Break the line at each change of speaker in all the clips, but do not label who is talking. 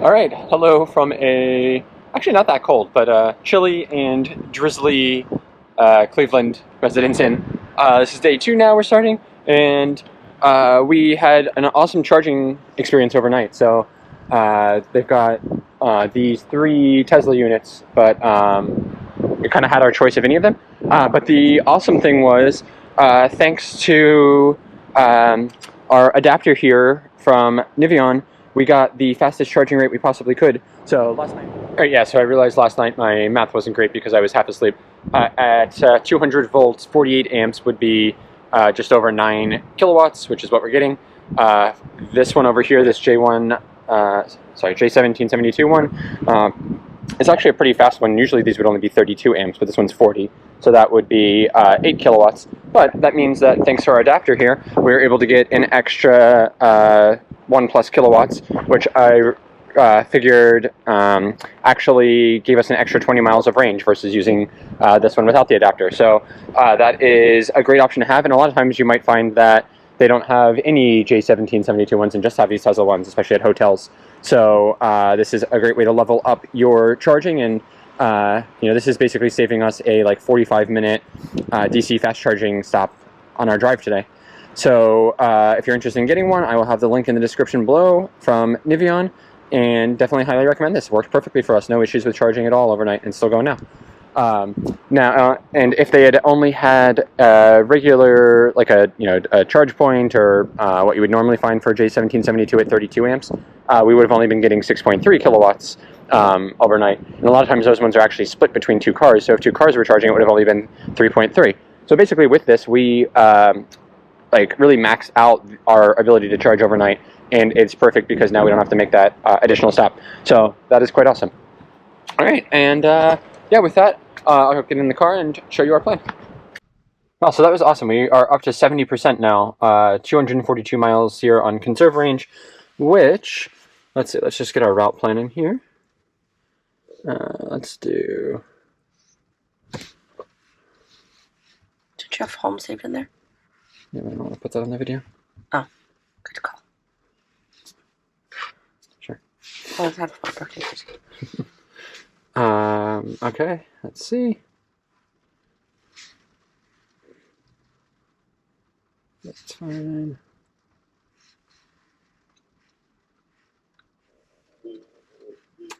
All right, hello from actually not that cold, but chilly and drizzly Cleveland residence inn. This is day 2 now we're starting, and we had an awesome charging experience overnight. So they've got these 3 Tesla units, but we kind of had our choice of any of them. But the awesome thing was, thanks to our adapter here from Nivion, we got the fastest charging rate we possibly could. So last night, so I realized last night my math wasn't great because I was half asleep. At 200 volts, 48 amps would be just over 9 kilowatts, which is what we're getting. This one over here, this J1772 one, it's actually a pretty fast one. Usually these would only be 32 amps, but this one's 40. So that would be 8 kilowatts. But that means that thanks to our adapter here, we were able to get an extra 1+ kilowatts, which I figured actually gave us an extra 20 miles of range versus using this one without the adapter. So that is a great option to have, and a lot of times you might find that they don't have any J1772 ones and just have these Tesla ones, especially at hotels. So this is a great way to level up your charging, and this is basically saving us a 45-minute DC fast charging stop on our drive today. So if you're interested in getting one, I will have the link in the description below from Nivion, and definitely highly recommend this. It worked perfectly for us. No issues with charging at all overnight, and still going now. And if they had only had a regular, a charge point, or what you would normally find for a J1772 at 32 amps, we would have only been getting 6.3 kilowatts overnight. And a lot of times those ones are actually split between 2 cars. So if 2 cars were charging, it would have only been 3.3. So basically with this, we really maxed out our ability to charge overnight, and it's perfect because now we don't have to make that additional stop. So that is quite awesome. All right, and yeah, with that, I'll get in the car and show you our plan. Oh, so that was awesome. We are up to 70% now, 242 miles here on conserve range, which, let's see, let's just get our route plan in here. Let's do...
Did you have home saved in there?
Yeah, I don't want to put that on the video.
Oh, good call.
Sure.
Well, let's have a fun birthday.
Okay, let's see. That's fine.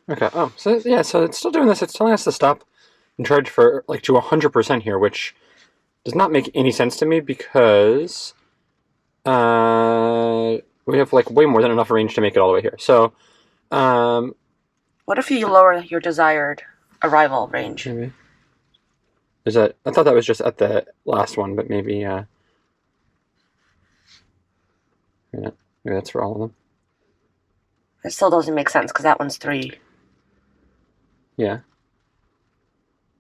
Okay, oh, so yeah, so it's still doing this. It's telling us to stop and charge for to 100% here, which does not make any sense to me because we have way more than enough range to make it all the way here. So,
what if you lower your desired arrival range?
Maybe. Is that? I thought that was just at the last one, but maybe maybe that's for all of them.
It still doesn't make sense because that one's 3.
Yeah.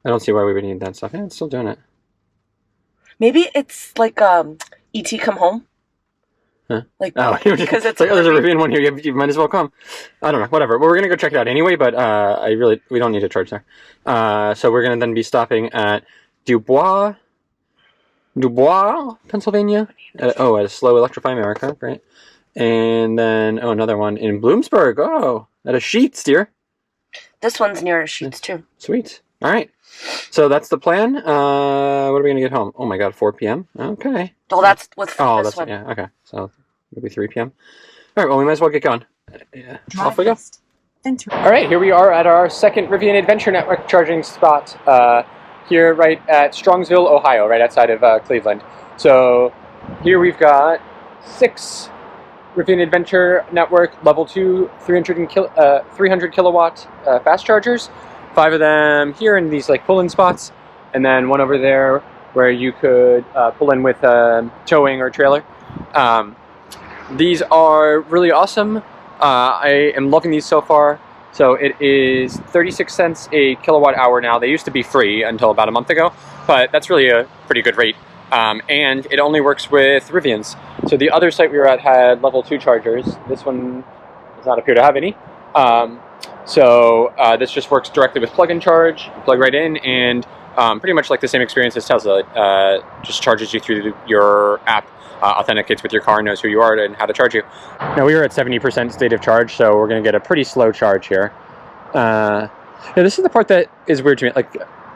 I don't see why we would need that stuff. Yeah, it's still doing it.
Maybe it's like E.T. Come Home.
Huh?
Because it's
there's a Rivian one here. You might as well come. I don't know. Whatever. Well, we're gonna go check it out anyway. But we don't need to charge there. So we're gonna then be stopping at DuBois, Pennsylvania. At a slow Electrify America, right? And then another one in Bloomsburg. Oh, at a Sheetz, dear.
This one's near a Sheetz too.
Sweet. All right. So that's the plan. What are we gonna get home? Oh my God, 4 p.m. Okay.
Well, that's with
this
that's
one. Yeah. Okay. So maybe 3 p.m. All right. Well, we might as well get going. Yeah. Off we go. All right. Here we are at our second Rivian Adventure Network charging spot. Here, right at Strongsville, Ohio, right outside of Cleveland. So here we've got 6 Rivian Adventure Network Level 2 300 kilowatt fast chargers. 5 of them here in these pull-in spots, and then 1 over there where you could pull in with towing or trailer. These are really awesome. I am loving these so far. So it is 36 cents a kilowatt hour now. They used to be free until about a month ago, but that's really a pretty good rate. And it only works with Rivians. So the other site we were at had level 2 chargers. This one does not appear to have any. So this just works directly with plug and charge. You plug right in, and Pretty much like the same experience as Tesla. Just charges you through your app, authenticates with your car, knows who you are and how to charge you. Now we are at 70% state of charge, so we're going to get a pretty slow charge here. Yeah, this is the part that is weird to me. Like,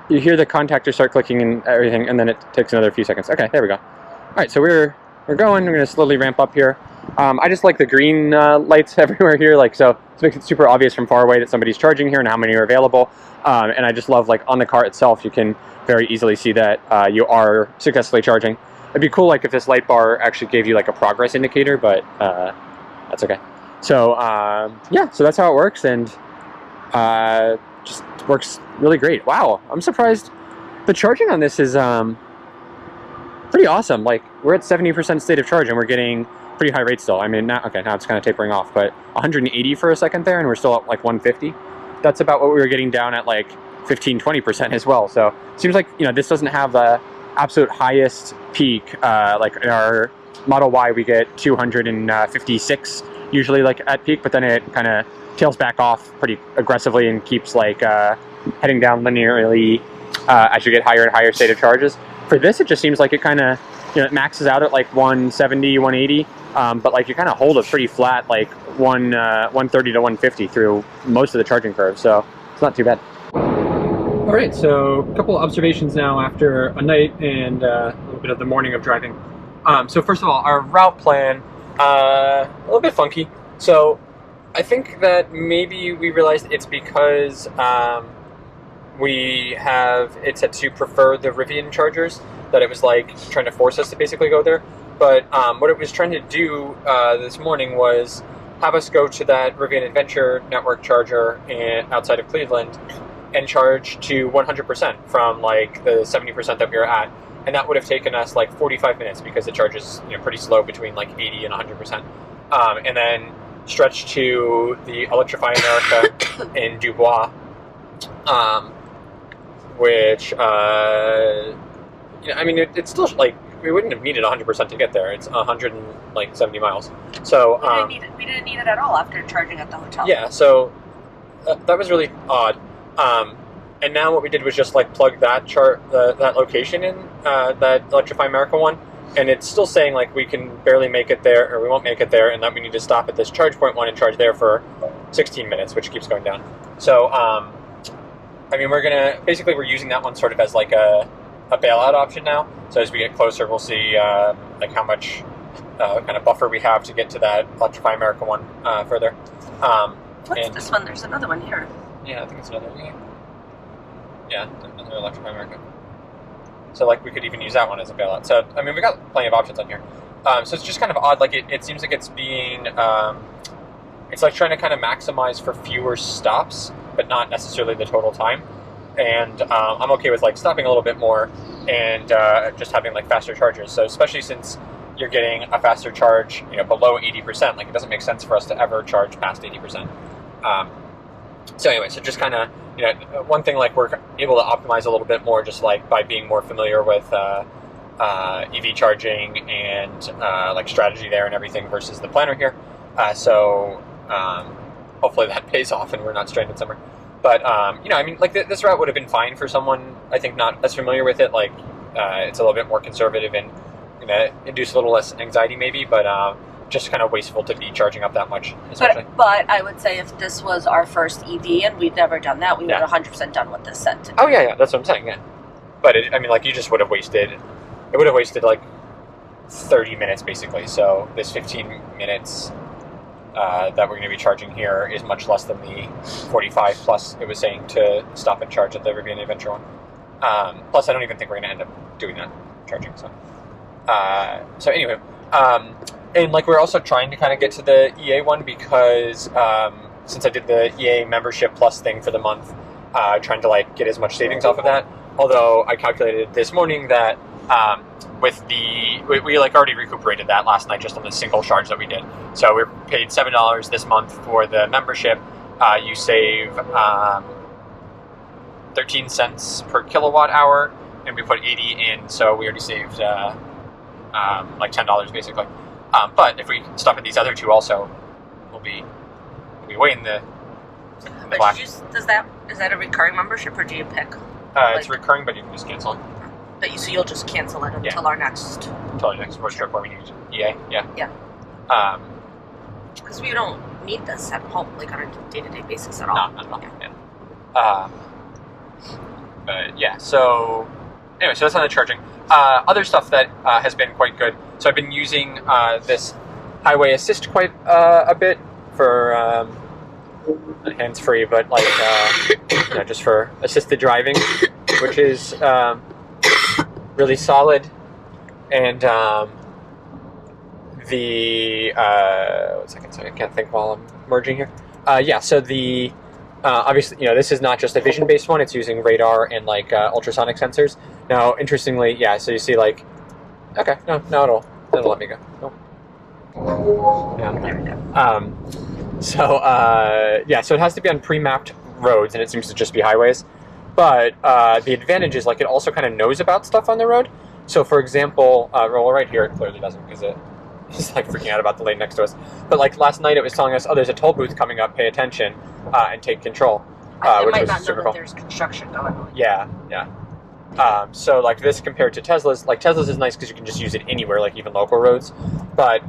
you hear the contactor start clicking and everything, and then it takes another few seconds. Okay, there we go. All right, so we're going. We're going to slowly ramp up here. I just like the green lights everywhere here, like, so it makes it super obvious from far away that somebody's charging here and how many are available. And I just love, like, on the car itself, you can very easily see that you are successfully charging. It'd be cool, like, if this light bar actually gave you, like, a progress indicator, but that's okay. So, yeah, so that's how it works, and just works really great. Wow, I'm surprised. The charging on this is pretty awesome. Like, we're at 70% state of charge, and we're getting pretty high rates still. I mean, now it's kind of tapering off, but 180 for a second there, and we're still at like 150. That's about what we were getting down at like 15-20% as well. So it seems like, you know, this doesn't have the absolute highest peak. Like in our Model Y, we get 256 usually, like, at peak, but then it kind of tails back off pretty aggressively and keeps like heading down linearly as you get higher and higher state of charges. For this, it just seems like it kind of, you know, it maxes out at like 170, 180. But like you kind of hold it pretty flat, like 130 to 150 through most of the charging curve, so it's not too bad. All right, so a couple of observations now after a night and a little bit of the morning of driving. So first of all, our route plan, a little bit funky. So I think that maybe we realized it's because we have it set to prefer the Rivian chargers, that it was like trying to force us to basically go there. But what it was trying to do this morning was have us go to that Rivian Adventure Network charger outside of Cleveland and charge to 100% from like the 70% that we were at. And that would have taken us like 45 minutes because it charges, you know, pretty slow between like 80 and 100%. And then stretch to the Electrify America in DuBois, which, you know, I mean, it's still like, we wouldn't have needed 100% to get there. It's 170 miles. So
we didn't need it at all after charging at the hotel.
Yeah, so that was really odd. And now what we did was just like plug that that location in, that Electrify America one, and it's still saying like we can barely make it there, or we won't make it there, and that we need to stop at this charge point one and charge there for 16 minutes, which keeps going down. So I mean, we're using that one sort of as like a bailout option now. So as we get closer, we'll see like how much kind of buffer we have to get to that Electrify America one further.
What's this one? There's another one here.
Yeah, I think it's another. Yeah, another Electrify America. So like we could even use that one as a bailout. So I mean, we got plenty of options on here. So it's just kind of odd. Like it seems like it's being, it's like trying to kind of maximize for fewer stops, but not necessarily the total time. And I'm okay with like stopping a little bit more and just having like faster chargers. So especially since you're getting a faster charge, you know, below 80%, like it doesn't make sense for us to ever charge past 80%. So anyway, so just kind of, you know, one thing like we're able to optimize a little bit more just like by being more familiar with EV charging and like strategy there and everything versus the planner here. So hopefully that pays off and we're not stranded somewhere. But, you know, I mean, like this route would have been fine for someone, I think, not as familiar with it. Like, it's a little bit more conservative and going to induce a little less anxiety maybe, but just kind of wasteful to be charging up that much, especially.
But I would say if this was our first EV and we'd never done that, we would have 100% done what this said to do.
Oh, yeah, that's what I'm saying, yeah. But, I mean, like, you just would have wasted, like, 30 minutes, basically. So this 15 minutes that we're going to be charging here is much less than the 45 plus it was saying to stop and charge at the Rivian Adventure one. Plus, I don't even think we're going to end up doing that charging. So anyway, and like we're also trying to kind of get to the EA one because since I did the EA membership plus thing for the month, trying to like get as much savings off of that. Although I calculated this morning that with we like already recuperated that last night just on the single charge that we did. So we paid $7 this month for the membership. You save 13 cents per kilowatt hour, and we put 80 in, so we already saved like $10 basically. But if we stop at these other two also, we'll be way in the black.
Is that a recurring membership or do you pick?
It's recurring, but you can just cancel it.
But so you'll just cancel it until our next...
Until our next road trip where we need EA, yeah.
Yeah. Because we don't need this at home, like on a day-to-day basis at all.
No, not at all, yeah. But yeah, so... Anyway, so that's on the charging. Other stuff that has been quite good. So I've been using this highway assist quite a bit for not hands-free, but like just for assisted driving, which is really solid. And the one second, sorry, I can't think while I'm merging here. Yeah, so the obviously, this is not just a vision-based one. It's using radar and like ultrasonic sensors. Now, interestingly, yeah. So you see, like, okay, no, it'll let me go. No. Yeah. So it has to be on pre-mapped roads, and it seems to just be highways. But the advantage is, like, it also kind of knows about stuff on the road. So, for example, well, right here it clearly doesn't, because it's like freaking out about the lane next to us. But like last night, it was telling us, oh, there's a toll booth coming up. Pay attention and take control.
Which might not know that there's construction going on.
Yeah. So like this compared to Tesla's, like Tesla's is nice because you can just use it anywhere, like even local roads. But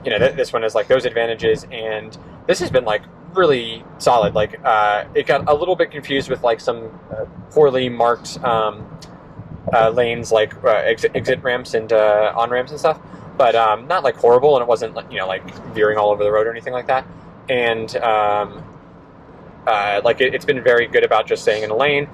this one has like those advantages, and this has been like really solid. Like it got a little bit confused with like some poorly marked lanes, like exit ramps and on ramps and stuff. But not like horrible, and it wasn't like veering all over the road or anything like that. And like it's been very good about just staying in a lane.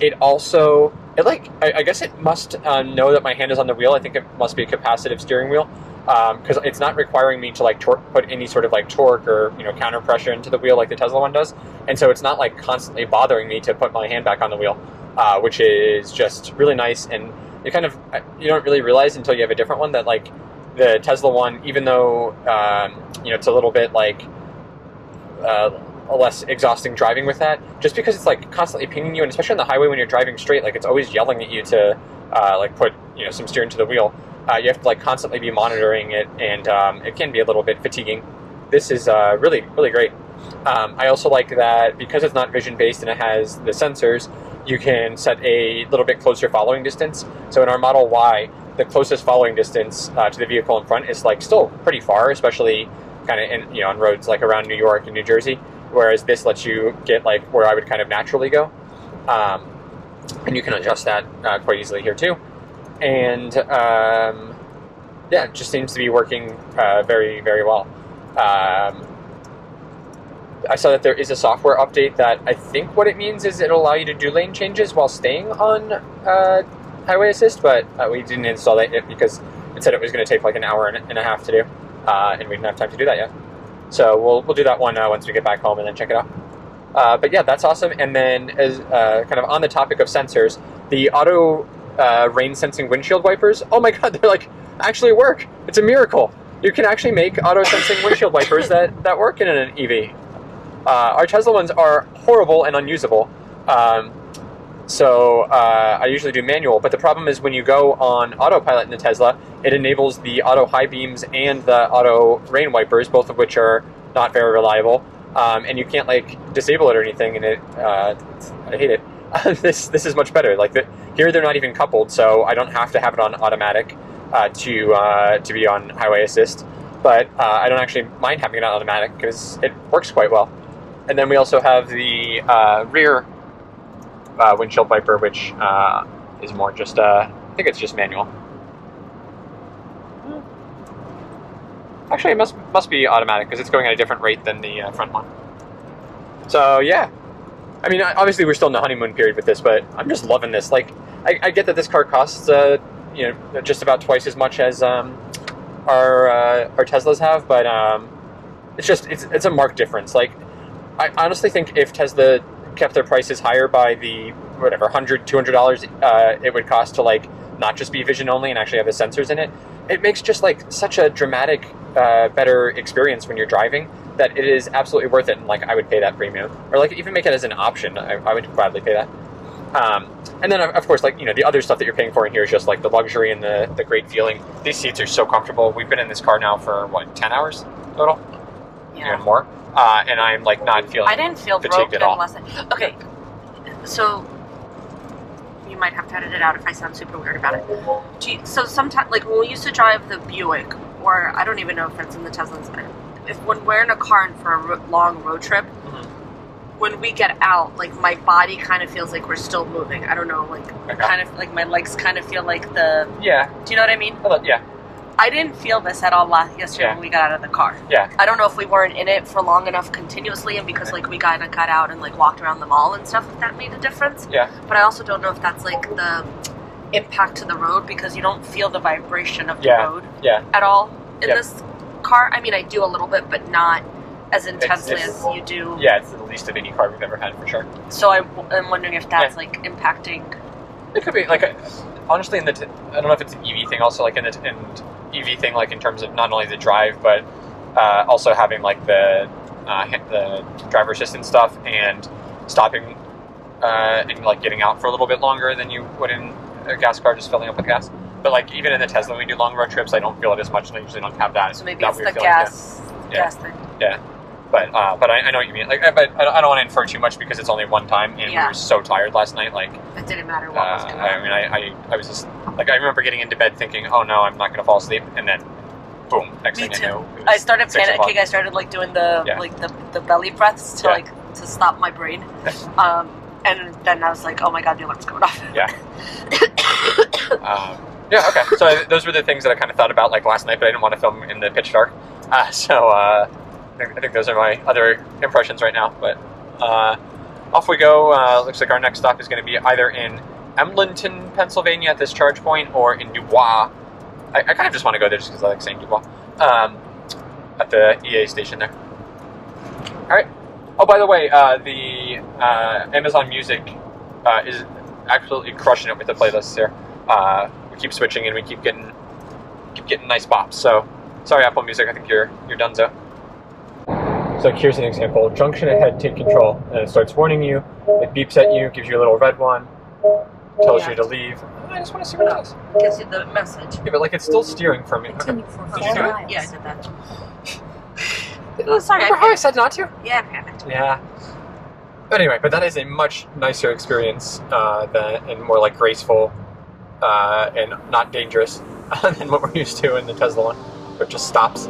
It also, I guess it must know that my hand is on the wheel. I think it must be a capacitive steering wheel, because it's not requiring me to like put any sort of like torque or counter pressure into the wheel like the Tesla one does. And so it's not like constantly bothering me to put my hand back on the wheel, which is just really nice. And you don't really realize until you have a different one that like the Tesla one, even though it's a little bit like less exhausting driving with that, just because it's like constantly pinging you, and especially on the highway when you're driving straight, like it's always yelling at you to like put some steering to the wheel. You have to like constantly be monitoring it, and it can be a little bit fatiguing. This is really great. I also like that because it's not vision based and it has the sensors, you can set a little bit closer following distance. So in our Model Y, the closest following distance to the vehicle in front is like still pretty far, especially kind of in on roads like around New York and New Jersey. Whereas this lets you get like where I would kind of naturally go, and you can adjust that quite easily here too. And yeah, it just seems to be working very well. I saw that there is a software update that I think what it means is it'll allow you to do lane changes while staying on highway assist, but we didn't install that yet because it said it was going to take like an hour and a half to do, and we didn't have time to do that yet. So we'll do that one once we get back home and then check it out. But yeah, that's awesome. And then as kind of on the topic of sensors, the auto rain sensing windshield wipers, oh my god, they're like actually work. It's a miracle. You can actually make auto sensing windshield wipers that work in an EV. Our Tesla ones are horrible and unusable. So I usually do manual, but the problem is when you go on autopilot in the Tesla, it enables the auto high beams and the auto rain wipers, both of which are not very reliable, and you can't like disable it or anything. And I hate it. This is much better. Like here, they're not even coupled, so I don't have to have it on automatic to be on highway assist. But I don't actually mind having it on automatic because it works quite well. And then we also have the rear windshield wiper, which is more just I think it's just manual. Actually, it must be automatic because it's going at a different rate than the front one. So yeah, I mean, obviously we're still in the honeymoon period with this, but I'm just loving this. Like, I get that this car costs just about twice as much as our Teslas have, but it's a marked difference. Like, I honestly think if Tesla kept their prices higher by the whatever $100, $200 it would cost to like not just be vision only and actually have the sensors in it, it makes just like such a dramatic better experience when you're driving that it is absolutely worth it. And like I would pay that premium, or like even make it as an option. I would gladly pay that. And then of course, like the other stuff that you're paying for in here is just like the luxury and the great feeling. These seats are so comfortable. We've been in this car now for what, 10 hours total? Yeah, more. And I'm like not feeling.
I didn't feel
fatigued
broke
at all.
Okay, so you might have to edit it out if I sound super weird about it. So sometimes, like when we used to drive the Buick, or I don't even know if it's in the Teslas, when we're in a car and for a long road trip, when we get out, like my body kind of feels like we're still moving. I don't know, like kind of like my legs kind of feel like the...
Yeah.
Do you know what I mean?
Yeah.
I didn't feel this at all yesterday when we got out of the car.
Yeah.
I don't know if we weren't in it for long enough continuously, and because like we got out and like walked around the mall and stuff, if that made a difference.
Yeah.
But I also don't know if that's like the impact to the road, because you don't feel the vibration of the road at all in this car. I mean, I do a little bit, but not as intensely as you do.
Yeah, it's the least of any car we've ever had, for sure.
So I'm wondering if that's like impacting.
It could be like honestly, I don't know if it's an EV thing. Also, like an EV thing, like in terms of not only the drive, but also having like the driver assistance stuff and stopping and like getting out for a little bit longer than you would in a gas car, just filling up with gas. But like even in the Tesla, when we do long road trips, I don't feel it as much, and I usually don't have that.
So maybe it's the gas thing.
Yeah. But I know what you mean. Like, but I don't want to infer too much because it's only one time, and we were so tired last night. Like,
it didn't matter what was going on.
I mean, I was just like, I remember getting into bed thinking, oh no, I'm not going to fall asleep, and then, boom, next thing I knew,
I started panicking. I started like doing the belly breaths to to stop my brain, and then I was like, oh my god, the alarm's going off.
Yeah. Yeah. Okay. So those were the things that I kind of thought about like last night, but I didn't want to film in the pitch dark. I think those are my other impressions right now, but off we go. Looks like our next stop is going to be either in Emlenton, Pennsylvania at this charge point, or in DuBois. I kind of just want to go there just because I like saying DuBois, at the EA station there. Alright. Oh, by the way, the Amazon Music is absolutely crushing it with the playlists here. We keep switching and we keep getting nice bops, so sorry Apple Music, I think you're donezo. So here's an example. Junction ahead, take control. And it starts warning you. It beeps at you, gives you a little red one, tells you to leave. I just want to see what it does.
Gives you the message.
Yeah, but like it's still steering for me. Okay. Did you do it?
Yeah, I did that. Oh, sorry.
Remember how I said not to?
Yeah, I panicked.
Yeah. But anyway, but that is a much nicer experience and more like graceful and not dangerous than what we're used to in the Tesla one, which just stops.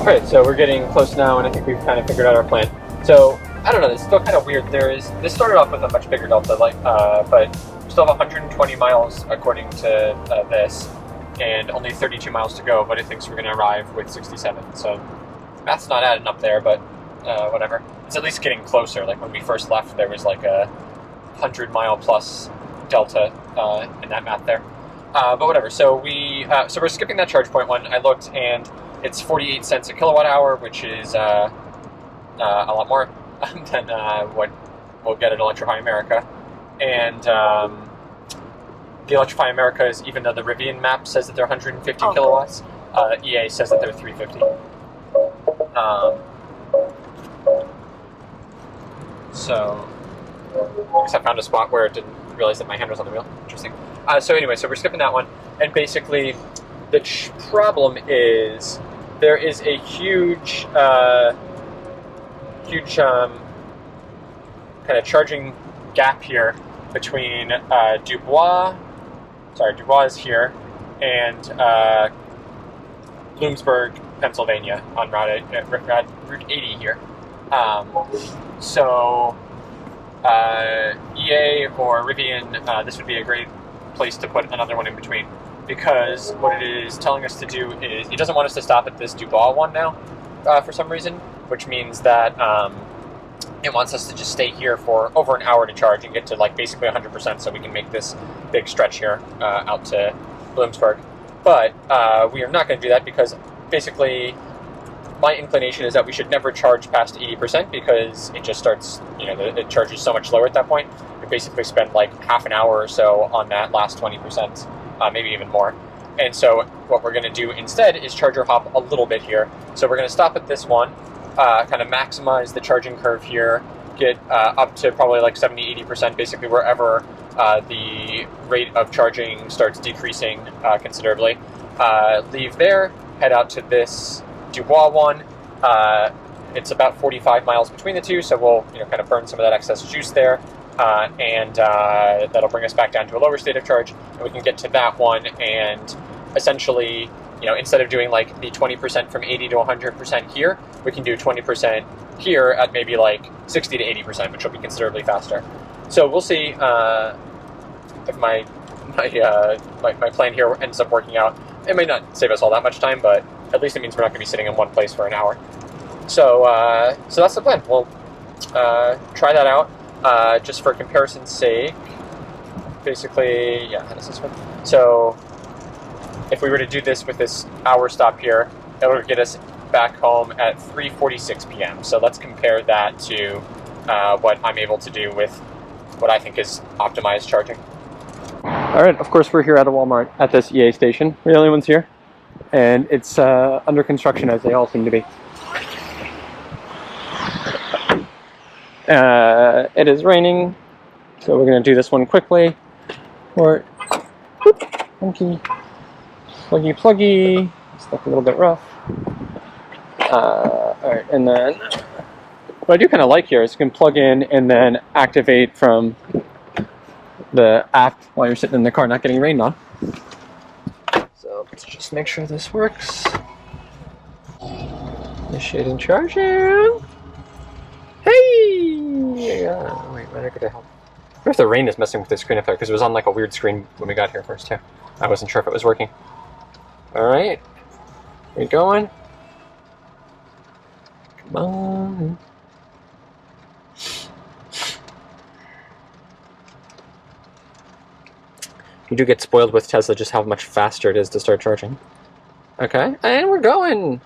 Alright, so we're getting close now, and I think we've kind of figured out our plan. So, I don't know, it's still kind of weird. This started off with a much bigger delta, but we still have 120 miles according to this, and only 32 miles to go, but it thinks we're going to arrive with 67. So, math's not adding up there, but whatever. It's at least getting closer. Like, when we first left, there was like a 100-mile plus delta in that math there. But whatever, so we're skipping that charge point one. I looked, and it's 48 cents a kilowatt hour, which is a lot more. than what we'll get at Electrify America. And the Electrify Americas, even though the Rivian map says that they're 150 kilowatts, EA says that they're 350. So, I guess I found a spot where it didn't realize that my hand was on the wheel. Interesting. So anyway, so we're skipping that one. And basically, the problem is there is a huge kind of charging gap here between DuBois is here, and Bloomsburg, Pennsylvania, on Route 80 here. EA or Rivian, this would be a great place to put another one in between, because what it is telling us to do is it doesn't want us to stop at this DuBois one now for some reason, which means that it wants us to just stay here for over an hour to charge and get to like basically 100%, so we can make this big stretch here out to Bloomsburg. But we are not going to do that, because basically my inclination is that we should never charge past 80%, because it just starts, it charges so much slower at that point. We basically spend like half an hour or so on that last 20%, maybe even more. And so what we're going to do instead is charger hop a little bit here. So we're going to stop at this one, kind of maximize the charging curve here, get up to probably like 70-80%, basically wherever the rate of charging starts decreasing considerably. Leave there, head out to this DuBois one. It's about 45 miles between the two, so we'll kind of burn some of that excess juice there, and that'll bring us back down to a lower state of charge, and we can get to that one and essentially, instead of doing like the 20% from 80 to 100% here, we can do 20% here at maybe like 60 to 80%, which will be considerably faster. So we'll see if my plan here ends up working out. It may not save us all that much time, but at least it means we're not going to be sitting in one place for an hour. So so that's the plan. We'll try that out just for comparison's sake. Basically, yeah, how does this work? So if we were to do this with this hour stop here, it would get us back home at 3:46 p.m. So let's compare that to what I'm able to do with what I think is optimized charging. All right, of course we're here at a Walmart at this EA station. We're the only ones here, and it's under construction, as they all seem to be. It is raining, so we're going to do this one quickly. Or pluggy, pluggy. Stuff a little bit rough. All right, and then what I do kind of like here is you can plug in and then activate from the app while you're sitting in the car, not getting rained on. So let's just make sure this works. Initiating charging. Hey! Wait, why did I go to help? I wonder if the rain is messing with the screen up there, because it was on like a weird screen when we got here first too. I wasn't sure if it was working. Alright. We're going. Come on. You do get spoiled with Tesla just how much faster it is to start charging. Okay, and we're going.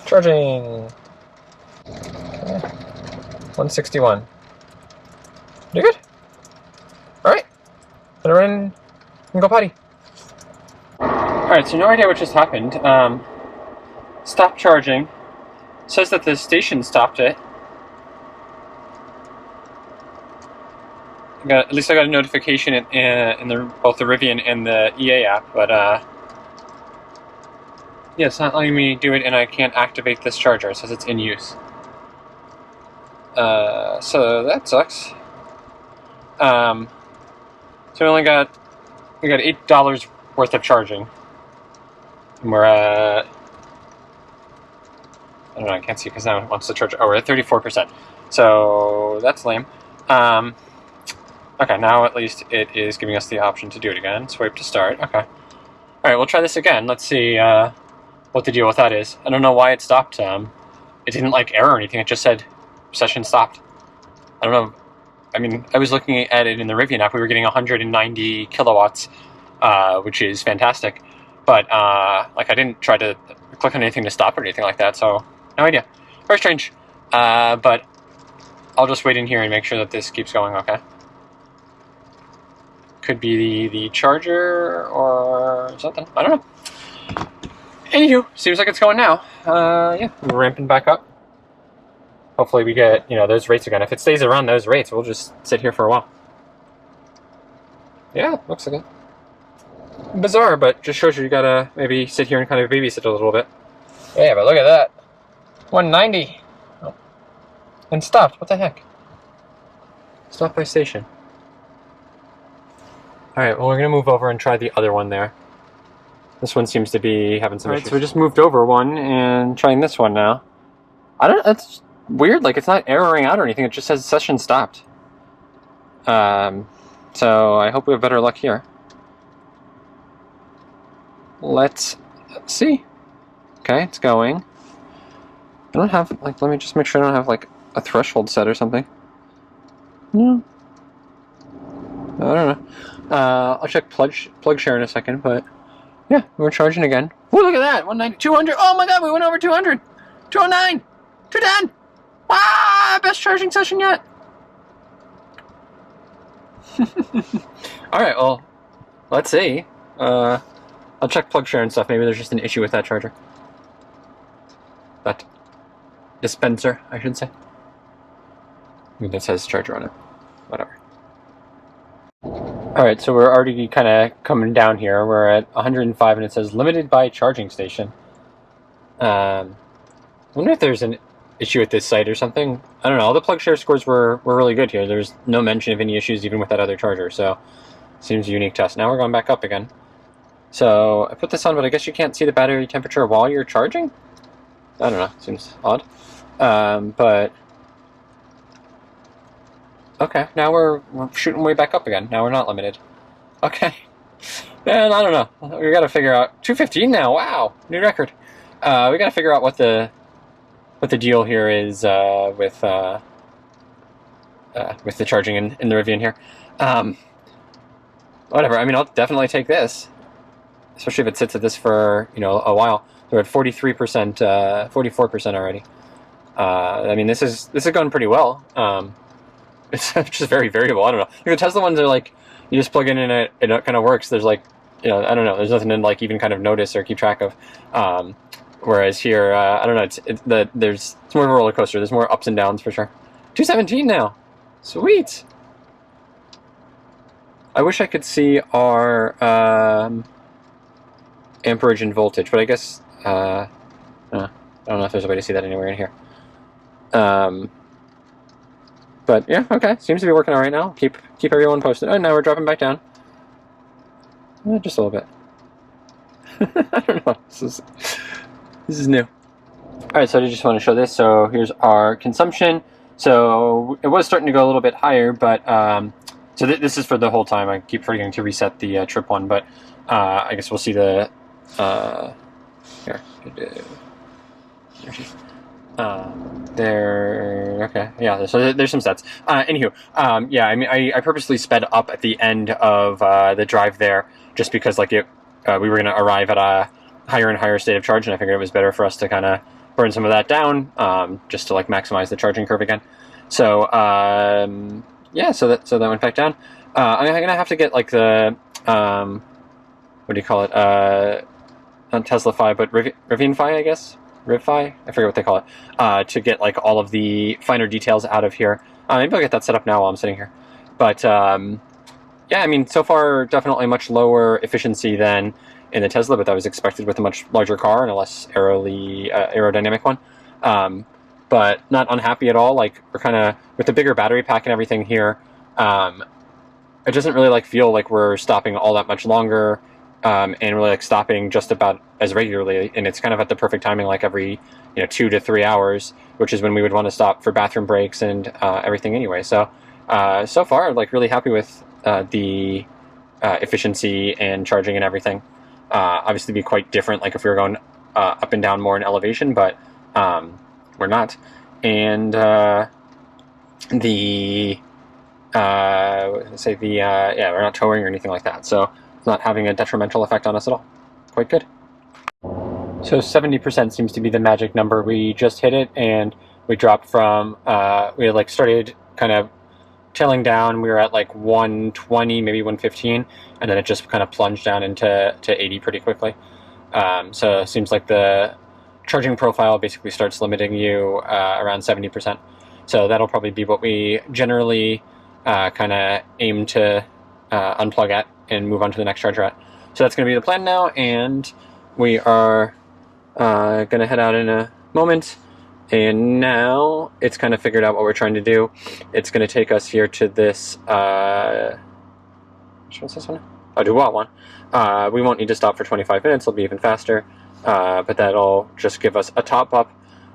Charging. Okay. 161. You good? Alright. Put her in and go potty. Alright, so no idea what just happened. Stopped charging. Says that the station stopped it. At least I got a notification in both the Rivian and the EA app, but yeah, it's not letting me do it, and I can't activate this charger. It says it's in use. So that sucks. So we got $8 worth of charging, and we're I don't know, I can't see because now it wants to charge. Oh, we're at 34%. So that's lame. Okay, now at least it is giving us the option to do it again. Swipe to start. Okay. Alright, we'll try this again. Let's see what the deal with that is. I don't know why it stopped. It didn't like error or anything. It just said session stopped. I don't know. I mean, I was looking at it in the Rivian app. We were getting 190 kilowatts, which is fantastic. But like, I didn't try to click on anything to stop or anything like that, so no idea. Very strange. But I'll just wait in here and make sure that this keeps going, okay? Could be the charger or something. I don't know. Anywho, seems like it's going now. Yeah, we're ramping back up. Hopefully we get, those rates again. If it stays around those rates, we'll just sit here for a while. Yeah, looks like it. Bizarre, but just shows you gotta maybe sit here and kind of babysit a little bit. Yeah, but look at that. 190. Oh. And stopped. What the heck? Stop by station. Alright, well, we're going to move over and try the other one there. This one seems to be having some issues. So we just moved over one and trying this one now. That's weird, like it's not erroring out or anything, it just says session stopped. So I hope we have better luck here. Let's see. Okay, it's going. I don't have, let me just make sure I don't have, a threshold set or something. No. I don't know. I'll check plug share in a second, but yeah, we're charging again. Oh, look at that! 190, 200. Oh my god, we went over 200! 209! 210! Ah! Best charging session yet! Alright, well, let's see. I'll check plug share and stuff. Maybe there's just an issue with that charger. That dispenser, I should say. I mean, that says charger on it. Whatever. Alright, so we're already kind of coming down here. We're at 105 and it says limited by charging station. I wonder if there's an issue at this site or something. I don't know. All the plug share scores were really good here. There's no mention of any issues even with that other charger, so seems a unique test. Now we're going back up again. So I put this on, but I guess you can't see the battery temperature while you're charging? I don't know. Seems odd. But okay, now we're shooting way back up again. Now we're not limited. Okay. Man, I don't know. We gotta figure out 215 now. Wow, new record. We gotta figure out what the deal here is with the charging in the Rivian here. Whatever. I mean, I'll definitely take this, especially if it sits at this for a while. We're at 43%, 44% already. I mean, this is going pretty well. It's just very variable. I don't know. The Tesla ones are like, you just plug in and it kind of works. There's like, I don't know. There's nothing to even kind of notice or keep track of. Whereas here, I don't know. It's more of a roller coaster. There's more ups and downs for sure. 217 now. Sweet. I wish I could see our amperage and voltage, but I guess I don't know if there's a way to see that anywhere in here. But yeah, okay, seems to be working all right now. Keep everyone posted. Oh, now we're dropping back down. Just a little bit. I don't know. This is new. All right, so I just want to show this. So here's our consumption. So it was starting to go a little bit higher, but so this is for the whole time. I keep forgetting to reset the trip one, but I guess we'll see the here. There, okay, yeah, so there's some sets. Anywho, yeah, I mean, I purposely sped up at the end of the drive there, just because, we were going to arrive at a higher and higher state of charge, and I figured it was better for us to kind of burn some of that down, just to, maximize the charging curve again. So, yeah, so that went back down. I'm going to have to get, the, what do you call it, not TeslaFi, but Rivian-Fi, I guess? Rivfi? I forget what they call it. To get all of the finer details out of here. Maybe I'll get that set up now while I'm sitting here. But yeah, I mean, so far definitely much lower efficiency than in the Tesla, but that was expected with a much larger car and a less aerodynamic one. But not unhappy at all. We're kind of with the bigger battery pack and everything here. It doesn't really feel like we're stopping all that much longer. And really stopping just about as regularly, and it's kind of at the perfect timing, every 2 to 3 hours, which is when we would want to stop for bathroom breaks and everything anyway. So so far, really happy with the efficiency and charging and everything. Obviously, be quite different, if we were going up and down more in elevation, but we're not. And yeah, we're not towing or anything like that. So. Not having a detrimental effect on us at all. Quite good. So 70% seems to be the magic number. We just hit it, and we dropped from, we had like started kind of tailing down. We were at like 120, maybe 115, and then it just kind of plunged down into 80 pretty quickly. So it seems like the charging profile basically starts limiting you around 70%. So that'll probably be what we generally kind of aim to unplug at and move on to the next charger at. So that's going to be the plan now, and we are going to head out in a moment. And now it's kind of figured out what we're trying to do. It's going to take us here to this, which one's this one? Oh, DuBois one. We won't need to stop for 25 minutes. It'll be even faster. But that'll just give us a top up.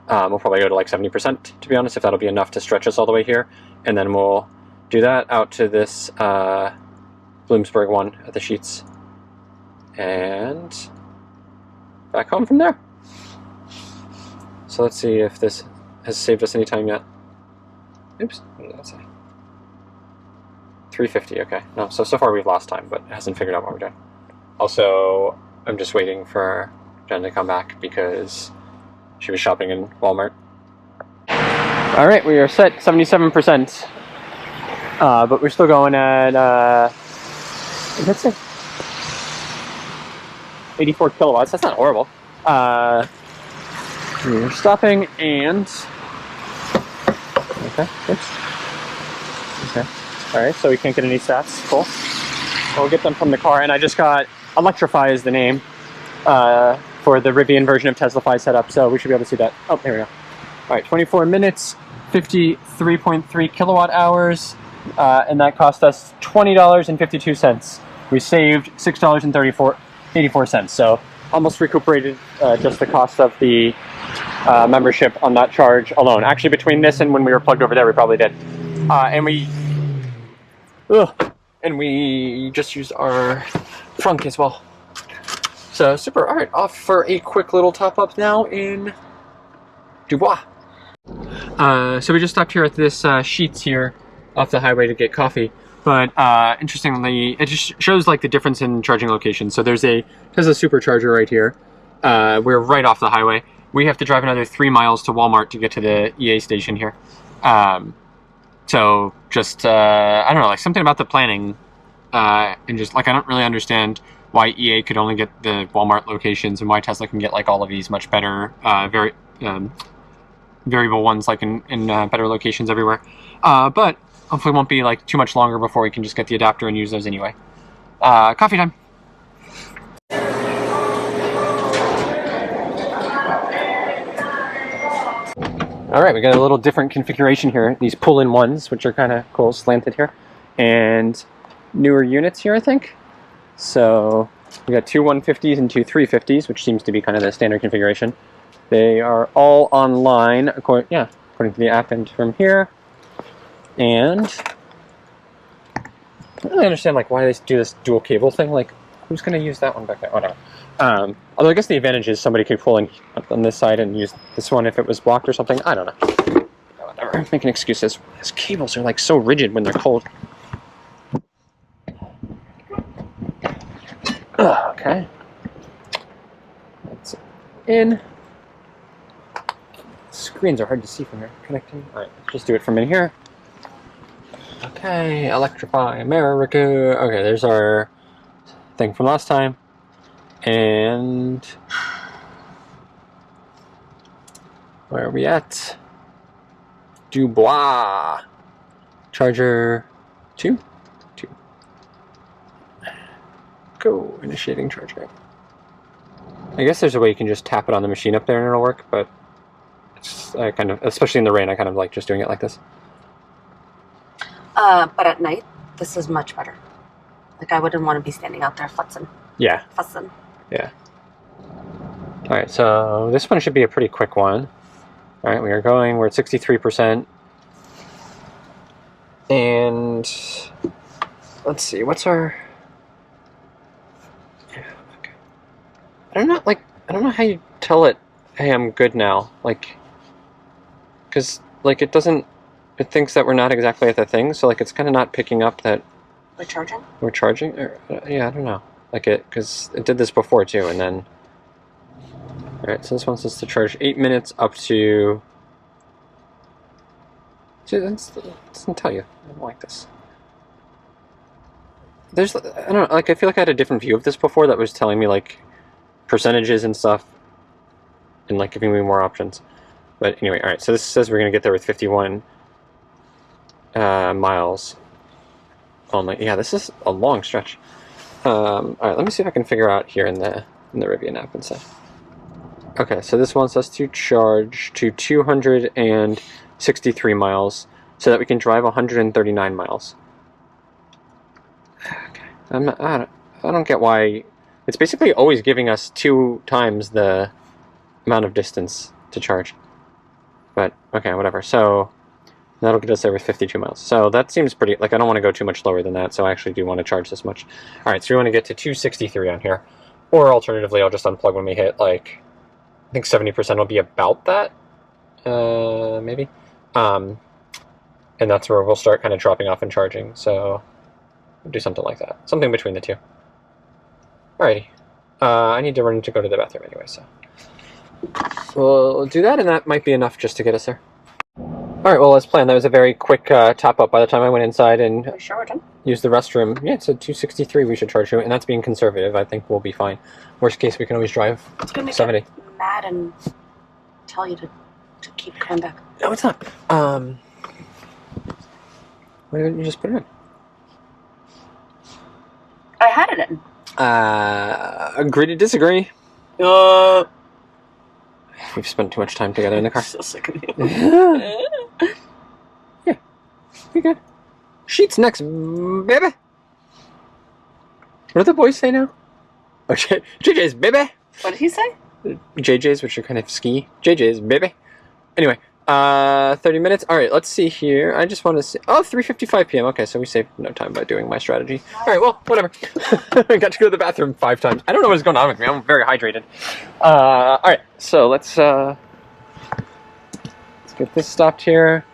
We'll probably go to like 70%, to be honest, if that'll be enough to stretch us all the way here. And then we'll do that out to this Bloomsburg one at the Sheetz. And back home from there. So let's see if this has saved us any time yet. Oops, what did that say? 350, okay. No, so far we've lost time, but it hasn't figured out what we're doing. Also, I'm just waiting for Jen to come back because she was shopping in Walmart. All right, we are set 77%, but we're still going at, that's it, 84 kilowatts. That's not horrible. We're stopping and, okay, oops. Okay, all right, so we can't get any stats, cool. We'll get them from the car, and I just got, Electrify is the name for the Rivian version of TeslaTyler setup, so we should be able to see that. Oh, there we go. All right, 24 minutes, 53.3 kilowatt hours, and that cost us $20.52. We saved $6.84, so almost recuperated just the cost of the membership on that charge alone. Actually, between this and when we were plugged over there, we probably did. And we just used our trunk as well. So super. All right, off for a quick little top up now in DuBois. So we just stopped here at this Sheetz here off the highway to get coffee. But interestingly, it just shows like the difference in charging locations. So there's a Tesla supercharger right here. We're right off the highway. We have to drive another 3 miles to Walmart to get to the EA station here. So just, I don't know, like something about the planning and just like I don't really understand why EA could only get the Walmart locations and why Tesla can get like all of these much better, variable ones like in better locations everywhere. But hopefully it won't be like too much longer before we can just get the adapter and use those anyway. Coffee time. All right, we got a little different configuration here. These pull-in ones, which are kind of cool, slanted here, and newer units here, I think. So we got two 150s and two 350s, which seems to be kind of the standard configuration. They are all online, according to the app, and from here. And I don't really understand like why they do this dual cable thing. Like, who's going to use that one back there? Oh no. Although I guess the advantage is somebody could pull in on this side and use this one if it was blocked or something. I don't know. Whatever. I'm making excuses. These cables are like so rigid when they're cold. Okay. That's in. Screens are hard to see from here. Connecting. All right. Just do it from in here. Okay. Electrify America. Okay. There's our thing from last time. And where are we at? DuBois. Charger 2. Go. Initiating charger. I guess there's a way you can just tap it on the machine up there and it'll work, but it's kind of, especially in the rain, I kind of like just doing it like this.
But at night, this is much better. Like I wouldn't want to be standing out there fussing.
Yeah.
Fussing.
Yeah. Alright, so this one should be a pretty quick one. Alright, we're at 63%. And let's see, what's our... Okay. I don't know how you tell it, hey, I'm good now. Like, because, like, it thinks that we're not exactly at the thing, so, like, it's kind of not picking up that...
We're charging?
We're charging? Or, yeah, I don't know. Like because it did this before too, and then Alright, so this wants us to charge 8 minutes up to... See, it doesn't tell you. I don't like this. There's, I don't know, like, I feel like I had a different view of this before that was telling me, like, percentages and stuff, and, like, giving me more options. But anyway, alright, so this says we're going to get there with 51 miles only. Yeah, this is a long stretch. Alright, let me see if I can figure out here in the Rivian app instead. Okay, so this wants us to charge to 263 miles so that we can drive 139 miles. Okay, I don't get why it's basically always giving us 2 times the amount of distance to charge. But okay, whatever. So that'll get us there with 52 miles. So that seems pretty, like, I don't want to go too much lower than that, so I actually do want to charge this much. Alright, so we want to get to 263 on here. Or alternatively, I'll just unplug when we hit, like, I think 70% will be about that. Maybe. And that's where we'll start kind of dropping off and charging, so we'll do something like that. Something between the two. Alrighty. I need to run to go to the bathroom anyway, so we'll do that, and that might be enough just to get us there. Alright, well, as planned, that was a very quick top-up by the time I went inside and used the restroom. Yeah, it said 263 we should charge to, and that's being conservative. I think we'll be fine. Worst case, we can always drive 70.
Get mad and tell you to keep coming back.
No, it's not. Why didn't you just put it in?
I had it in.
Agree to disagree. We've spent too much time together in the car.
I'm so sick of you.
Yeah, we good. Sheetz next, baby. What do the boys say now? Oh, JJ's baby.
What did he say?
JJ's, which are kind of ski. JJ's baby. Anyway, 30 minutes. All right, let's see here. I just want to see. Oh, 3:55 p.m. Okay, so we saved no time by doing my strategy. All right, well, whatever. I got to go to the bathroom 5 times. I don't know what's going on with me. I'm very hydrated. All right, so let's get this stopped here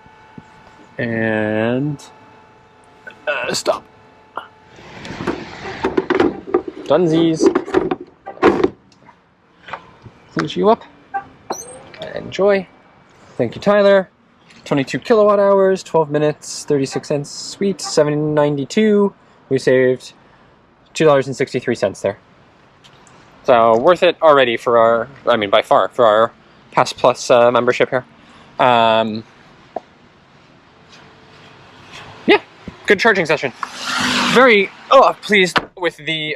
and stop. Dunsies. Finish you up. Enjoy. Thank you, Tyler. 22 kilowatt hours, 12 minutes, 36 cents. Sweet. 7.92. We saved $2.63 there. So worth it already for our, I mean, by far, for our Pass Plus membership here. Yeah, good charging session. Very pleased with the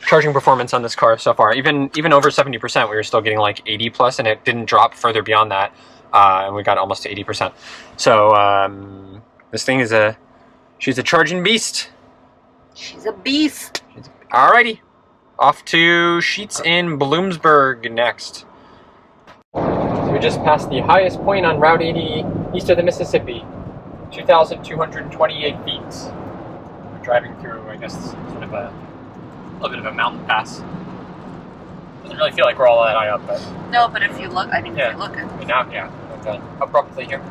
charging performance on this car so far. Even over 70%, we were still getting like 80 plus, and it didn't drop further beyond that. And we got almost to 80%. So this thing is she's a charging beast.
She's a beast.
Alrighty, off to Sheetz in Bloomsburg next. So we just passed the highest point on Route 80 east of the Mississippi, 2,228 feet. We're driving through, I guess, sort of a little bit of a mountain pass. Doesn't really feel like we're all that high up, but
no. But if you look, I mean,
yeah.
if you look at
now, yeah, abruptly here.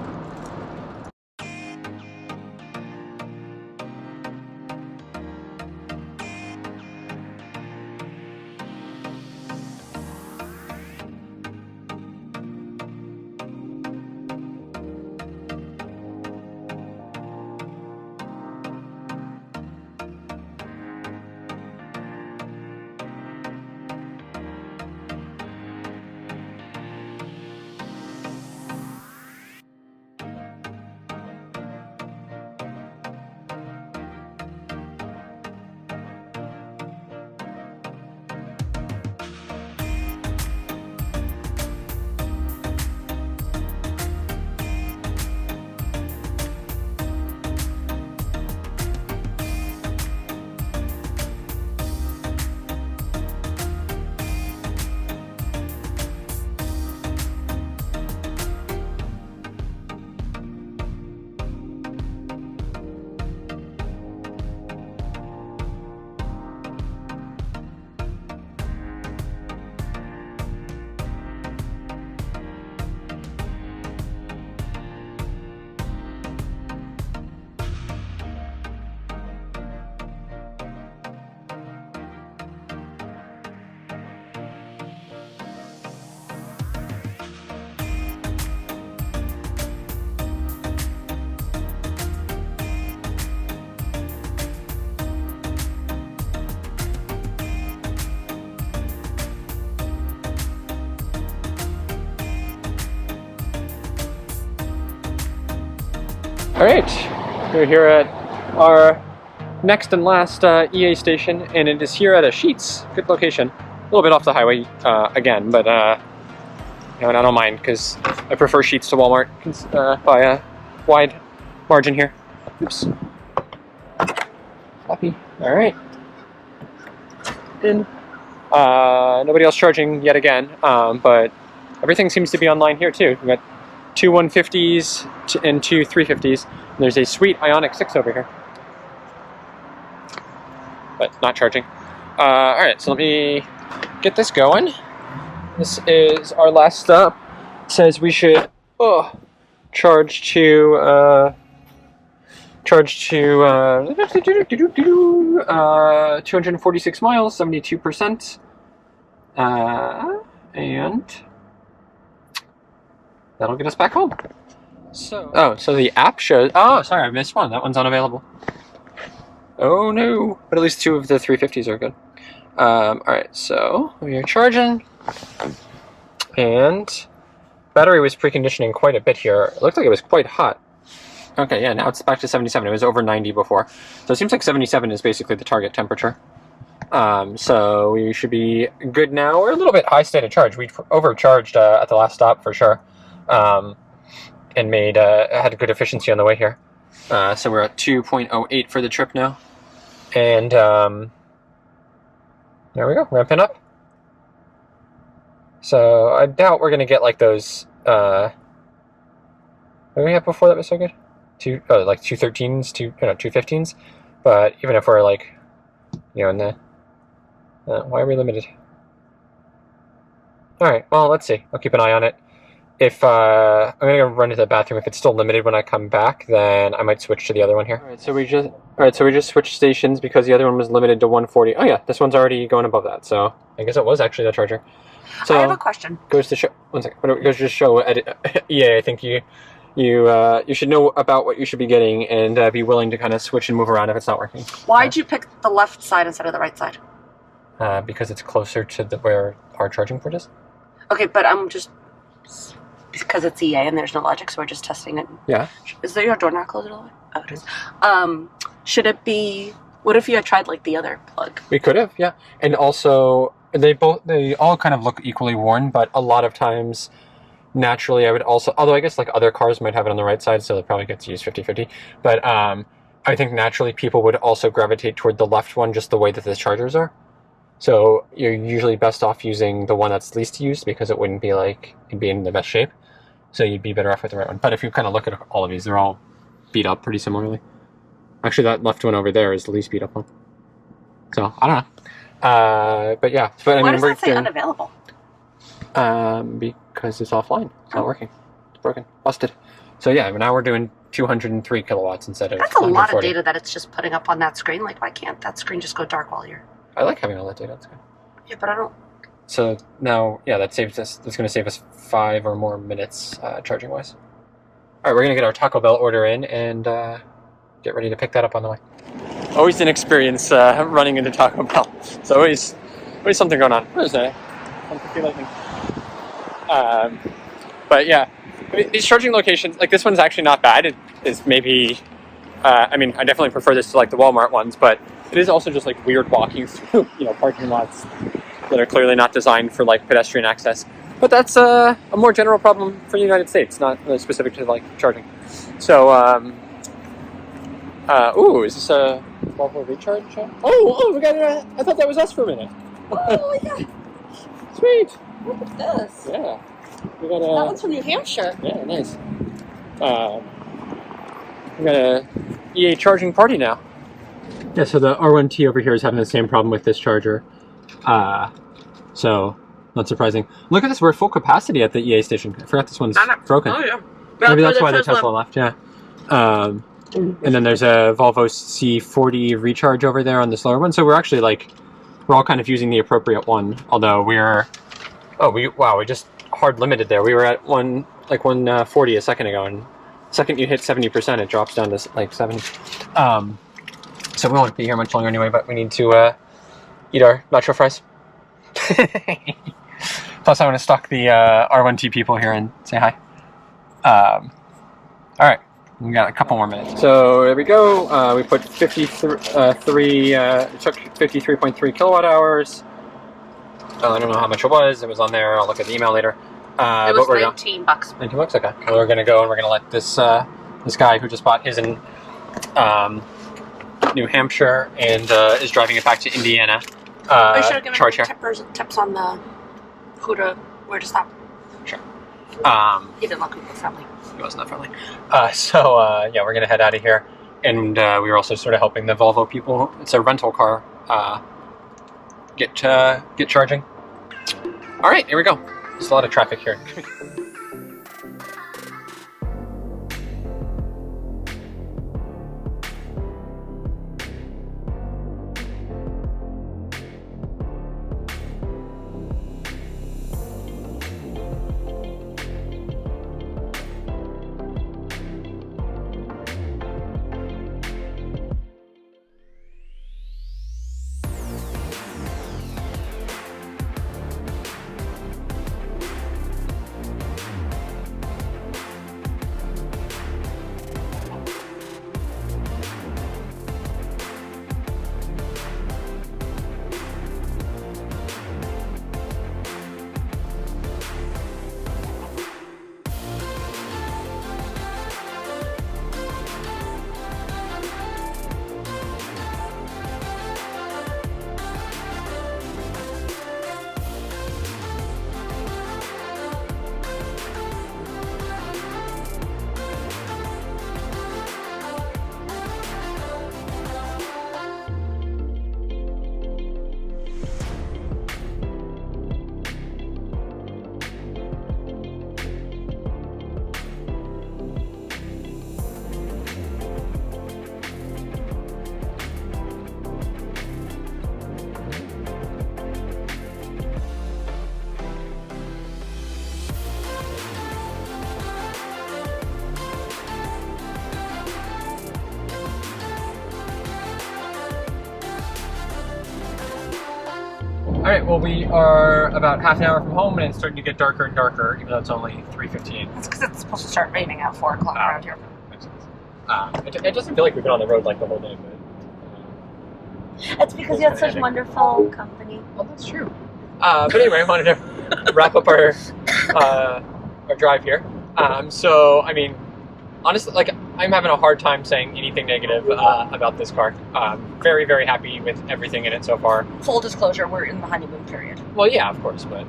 All right, we're here at our next and last EA station, and it is here at a Sheetz. Good location. A little bit off the highway again, but you know, I don't mind because I prefer Sheetz to Walmart by a wide margin here. Oops. Copy. All right. In. Nobody else charging yet again, but everything seems to be online here too. We've got two 150s and two 350s. And there's a sweet Ioniq 6 over here, but not charging. All right, so let me get this going. This is our last stop. It says we should charge to 246 miles, 72%, and that'll get us back home. So, so the app shows. Oh, sorry, I missed one. That one's unavailable. Oh no! But at least two of the 350s are good. All right, so we are charging, and battery was preconditioning quite a bit here. It looked like it was quite hot. Okay, yeah, now it's back to 77. It was over 90 before. So it seems like 77 is basically the target temperature. So we should be good now. We're a little bit high state of charge. We overcharged at the last stop for sure. And had good efficiency on the way here. So we're at 2.08 for the trip now. And there we go, ramping up. So I doubt we're going to get like those... what did we have before that was so good? Like 213s, 215s. But even if we're like, you know, in the... why are we limited? Alright, well, let's see. I'll keep an eye on it. If I'm going to go run to the bathroom. If it's still limited when I come back, then I might switch to the other one here. Alright, so we just switched stations because the other one was limited to 140. Oh yeah, this one's already going above that, so I guess it was actually the charger. So
I have a question.
Goes to show. One second. Goes to show. EA, I think you should know about what you should be getting and be willing to kind of switch and move around if it's not working.
Why'd you pick the left side instead of the right side?
Because it's closer to where our charging port is. Okay,
but I'm just because it's EA and there's no logic, so we're just testing it.
Yeah.
Is there your door not closed at all? Oh, it is. Should it be? What if you had tried like the other plug?
We could have, yeah. And also, they all kind of look equally worn, but a lot of times, naturally, I would also, although I guess like other cars might have it on the right side, so it probably gets used 50-50. But I think naturally people would also gravitate toward the left one, just the way that the chargers are. So you're usually best off using the one that's least used because it wouldn't be like, it'd be in the best shape. So you'd be better off with the right one. But if you kind of look at all of these, they're all beat up pretty similarly. Actually, that left one over there is the least beat up one. So, I don't know. But yeah. But,
why does that say unavailable?
Because it's offline. It's not working. It's broken. Busted. So yeah, now we're doing 203 kilowatts instead of 140.
That's a lot of data that it's just putting up on that screen. Like, why can't that screen just go dark while you're...
I like having all that data. That's good.
Yeah, but I don't...
So now, yeah, that saves us. That's going to save us 5 or more minutes charging wise. All right, we're going to get our Taco Bell order in and get ready to pick that up on the way. Always an experience running into Taco Bell. It's always something going on. What is that? But yeah, these charging locations, like this one's actually not bad. It is maybe, I mean, I definitely prefer this to like the Walmart ones, but it is also just like weird walking through, you know, parking lots that are clearly not designed for like pedestrian access. But that's a more general problem for the United States, not really specific to like charging. So, ooh, is this a Volvo recharge? Oh, we got it. I thought that was us for a minute.
Oh, yeah.
Sweet.
Look at this.
Yeah. We got
that one's from New Hampshire.
Yeah, nice. We got a EA charging party now. Yeah, so the R1T over here is having the same problem with this charger. So, not surprising. Look at this, we're at full capacity at the EA station. I forgot this one's broken.
Oh, yeah.
Maybe that's why the Tesla left, yeah. And then there's a Volvo C40 recharge over there on the slower one. So we're actually like, we're all kind of using the appropriate one. Although we're, we just hard limited there. We were at 140 a second ago, and the second you hit 70%, it drops down to like 70. So we won't be here much longer anyway, but we need to eat our nacho fries. Plus I want to stalk the R1T people here and say hi. Alright, We got a couple more minutes. So there we go. We put 53, it took 53.3 kilowatt hours. I don't know how much it was. It was on there. I'll look at the email later.
It was $19.
$19, okay. Well, we're gonna go and we're gonna let this this guy who just bought his in New Hampshire and is driving it back to Indiana.
We should have given tips on the where to stop.
Sure.
He didn't look friendly.
He wasn't that friendly. Yeah, we're gonna head out of here, and we were also sort of helping the Volvo people. It's a rental car. Get charging. All right, here we go. There's a lot of traffic here. All right, well, we are about half an hour from home, and it's starting to get darker and darker, even though it's only 3:15.
That's because it's supposed to start raining at 4 o'clock around here.
Makes sense. It doesn't feel like we've been on the road like the whole day, but...
It's because you had such wonderful company.
Well, that's true. But anyway, I wanted to wrap up our drive here. So, I mean, honestly, like, I'm having a hard time saying anything negative about this car. Very, very happy with everything in it so far.
Full disclosure, we're in the honeymoon period.
Well, yeah, of course, but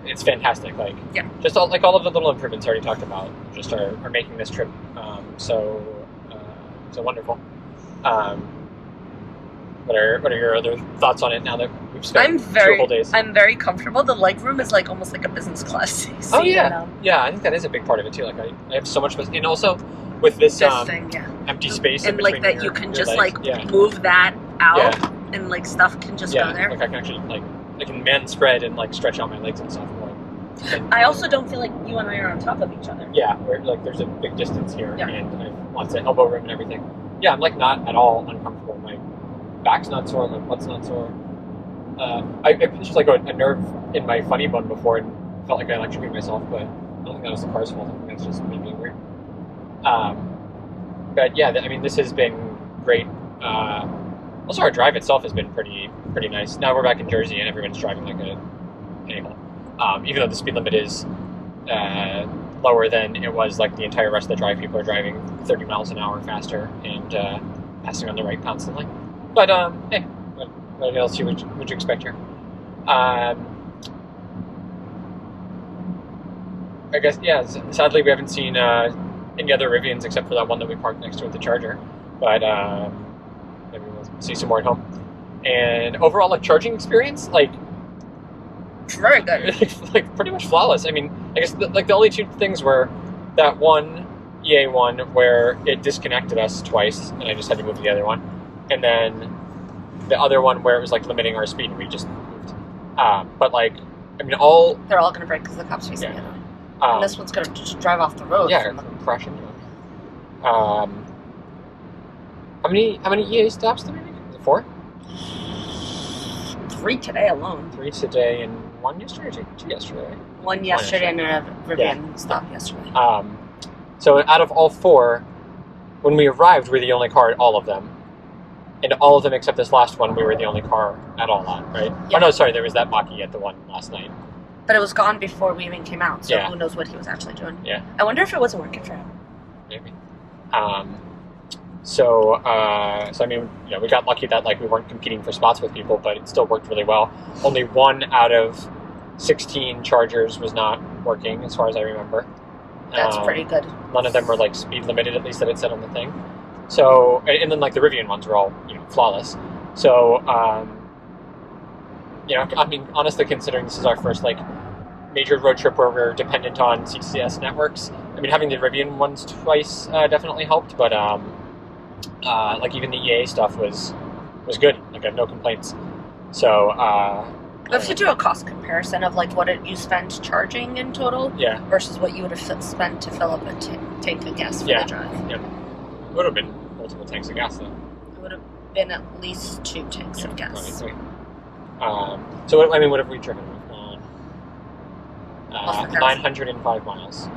it's fantastic. Like, yeah, just all of the little improvements I already talked about just are making this trip so wonderful. What are your other thoughts on it now that we've spent 2 whole days?
I'm very comfortable. The legroom is like almost like a business class seat.
Oh yeah, yeah. I think that is a big part of it too. Like I have so much space, and also with this empty space
and like that you can just legs, move that out and like stuff can just go there.
Like I can actually I can man spread and like stretch out my legs and stuff more.
I also don't feel like you and I are on top of each other.
Yeah, we're like there's a big distance here, and I have lots of elbow room and everything. Yeah, I'm like not at all uncomfortable. My back's not sore, my butt's not sore. I pinched like a nerve in my funny bone before and felt like I electrocuted myself, but I don't think that was the car's fault. I think that's just me being weird. But yeah, I mean, this has been great. Also, our drive itself has been pretty nice. Now we're back in Jersey and everyone's driving like a animal. Even though the speed limit is lower than it was like the entire rest of the drive, people are driving 30 miles an hour faster and passing on the right constantly. But hey, what else would you expect here? I guess sadly we haven't seen any other Rivians except for that one that we parked next to at the charger. But maybe we'll see some more at home. And overall, like charging experience, like
very good,
like pretty much flawless. I mean, I guess the only 2 things were that one EA one where it disconnected us twice, and I just had to move to the other one. And then the other one where it was like limiting our speed and we just moved. But like, I mean, they're all going to break because the cop's facing it.
And this one's going to just drive off the road.
Yeah, crash into it. How many EA stops did we make? 4?
3 today alone.
3 today and 1 yesterday, or 2 yesterday.
One yesterday and a Rivian stop yesterday.
So out of all 4, when we arrived, we were the only car at all of them. And all of them except this last one, we were the only car at all on, right?
Yeah.
Oh no, sorry, there was that Mach-E at the one last night.
But it was gone before we even came out, so who knows what he was actually doing.
Yeah.
I wonder if it wasn't working for him.
Maybe. So I mean, we got lucky that we weren't competing for spots with people, but it still worked really well. Only 1 out of 16 chargers was not working, as far as I remember.
That's pretty good.
None of them were speed limited, at least that it said on the thing. So, and then the Rivian ones were all flawless. So, I mean, honestly, considering this is our first major road trip where we're dependent on CCS networks, I mean, having the Rivian ones twice definitely helped. But even the EA stuff was good. I have no complaints. So.
We have to do a cost comparison of what you spend charging in total versus what you would have spent to fill up a tank of gas for the drive.
Yeah. It would have been multiple tanks of gas, though.
It would have been at least 2 tanks of gas.
So, what have we driven? We've gone 905 miles. It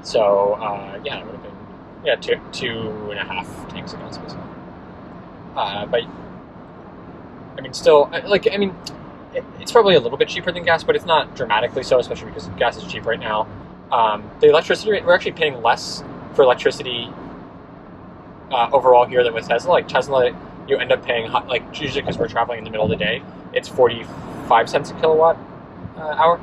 would have been 2.5 tanks of gas, basically. But I mean, still, it's probably a little bit cheaper than gas, but it's not dramatically so, especially because gas is cheap right now. The electricity rate, we're actually paying less for electricity overall here than with Tesla. Tesla, you end up paying, usually because we're traveling in the middle of the day, it's 45 cents a kilowatt hour.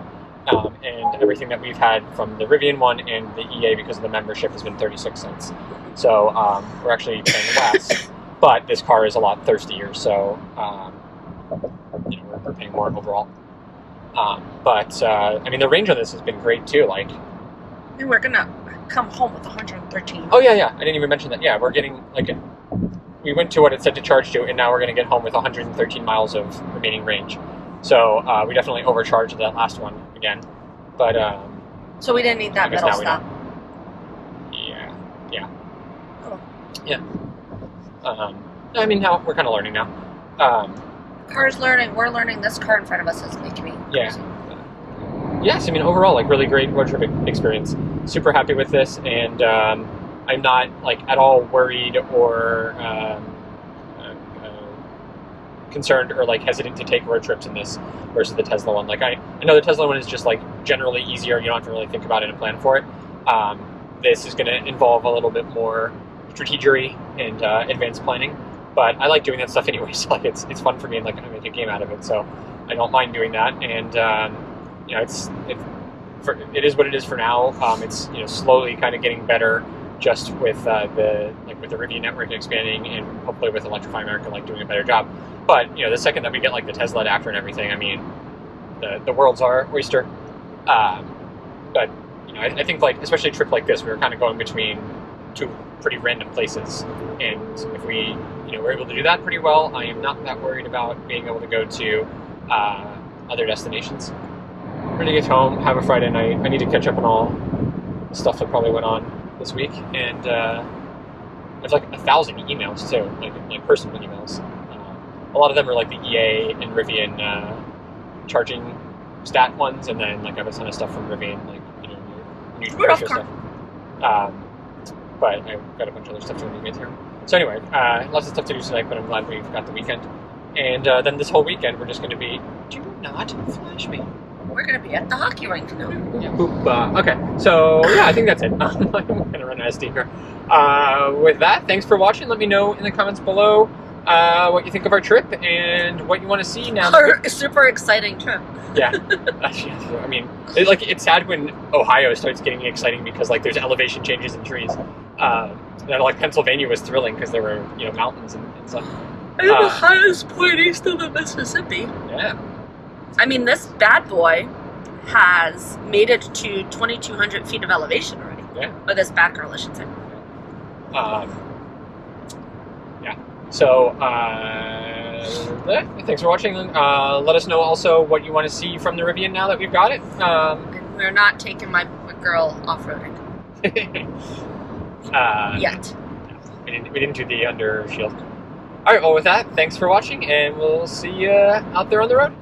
And everything that we've had from the Rivian one and the EA because of the membership has been 36 cents. So we're actually paying less, but this car is a lot thirstier, so we're paying more overall. I mean, the range on this has been great too.
And we're gonna come home with 113.
Oh yeah. I didn't even mention that. Yeah, we're getting we went to what it said to charge to, and now we're gonna get home with 113 miles of remaining range. So we definitely overcharged that last one again. But
so we didn't need that middle stop.
Yeah.
Oh.
Yeah. I mean, now we're kind of learning now.
Car's learning. We're learning. This car in front of us is making me crazy.
Yes, I mean, overall, really great road trip experience. Super happy with this, and I'm not at all worried or concerned or hesitant to take road trips in this versus the Tesla one. I know the Tesla one is just generally easier. You don't have to really think about it and plan for it. This is going to involve a little bit more strategy and advanced planning, but I like doing that stuff anyway. So it's fun for me, and I make a game out of it. So I don't mind doing that, and it is what it is for now. It's slowly kind of getting better, just with with the Rivian network expanding, and hopefully with Electrify America doing a better job. But the second that we get the Tesla adapter and everything, I mean, the world's our oyster. But I think especially a trip like this, we were kind of going between 2 pretty random places, and if we we're able to do that pretty well, I am not that worried about being able to go to other destinations. I'm gonna get home, have a Friday night. I need to catch up on all the stuff that probably went on this week, and there's 1,000 emails too, personal emails. A lot of them are the EA and Rivian charging stat ones, and then I have a ton of stuff from Rivian, new commercial stuff. But I've got a bunch of other stuff to get here. So anyway, lots of stuff to do tonight, but I'm glad we've got the weekend. And then this whole weekend, we're just going to be... Do not flash me.
We're going to be at the hockey rink now.
Yeah. Okay, so yeah, I think that's it. I'm going to run out of steam here. With that, thanks for watching. Let me know in the comments below what you think of our trip and what you want to see now.
Our super exciting trip.
Yeah. I mean, it's sad when Ohio starts getting exciting because there's elevation changes in trees. Pennsylvania was thrilling because there were mountains and stuff.
And the highest point east of the Mississippi.
Yeah.
I mean, this bad boy has made it to 2,200 feet of elevation already.
Yeah.
Or this back girl, I should say.
Yeah. So, thanks for watching. Let us know also what you want to see from the Rivian now that we've got it.
And we're not taking my girl off-roading. Yet.
We didn't do the under shield. Alright, well with that, thanks for watching, and we'll see you out there on the road.